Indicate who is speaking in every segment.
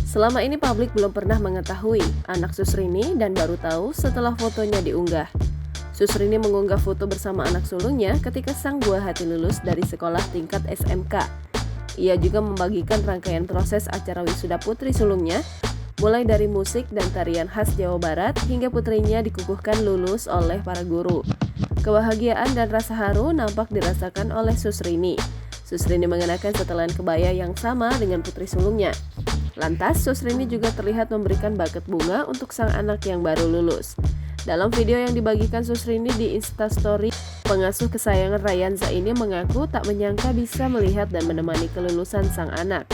Speaker 1: Selama ini publik belum pernah mengetahui anak Susrini dan baru tahu setelah fotonya diunggah. Susrini mengunggah foto bersama anak sulungnya ketika sang buah hati lulus dari sekolah tingkat SMK. Ia juga membagikan rangkaian proses acara wisuda putri sulungnya, mulai dari musik dan tarian khas Jawa Barat hingga putrinya dikukuhkan lulus oleh para guru. Kebahagiaan dan rasa haru nampak dirasakan oleh Susrini. Susrini mengenakan setelan kebaya yang sama dengan putri sulungnya. Lantas, Susrini juga terlihat memberikan buket bunga untuk sang anak yang baru lulus. Dalam video yang dibagikan Susrini di Instastory, pengasuh kesayangan Rayanza ini mengaku tak menyangka bisa melihat dan menemani kelulusan sang anak.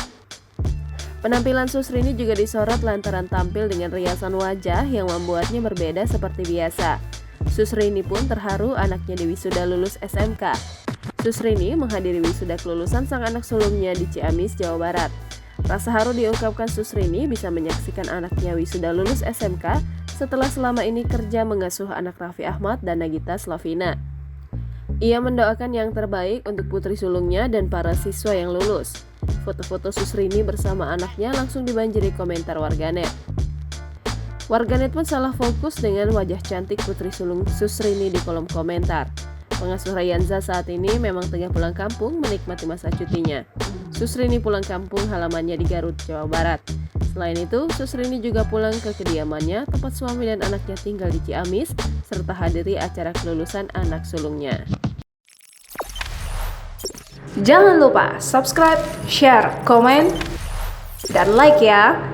Speaker 1: Penampilan Susrini juga disorot lantaran tampil dengan riasan wajah yang membuatnya berbeda seperti biasa. Susrini pun terharu anaknya di wisuda lulus SMK. Susrini menghadiri wisuda kelulusan sang anak sulungnya di Ciamis, Jawa Barat. Rasa haru diungkapkan Susrini bisa menyaksikan anaknya wisuda lulus SMK setelah selama ini kerja mengasuh anak Raffi Ahmad dan Nagita Slavina. Ia mendoakan yang terbaik untuk putri sulungnya dan para siswa yang lulus. Foto-foto Susrini bersama anaknya langsung dibanjiri komentar warganet. Warganet pun salah fokus dengan wajah cantik putri sulung Susrini di kolom komentar. Pengasuh Rayanza saat ini memang tengah pulang kampung menikmati masa cutinya. Susrini pulang kampung halamannya di Garut, Jawa Barat. Selain itu, Susrini juga pulang ke kediamannya tempat suami dan anaknya tinggal di Ciamis, serta hadiri acara kelulusan anak sulungnya.
Speaker 2: Jangan lupa subscribe, share, komen, dan like ya!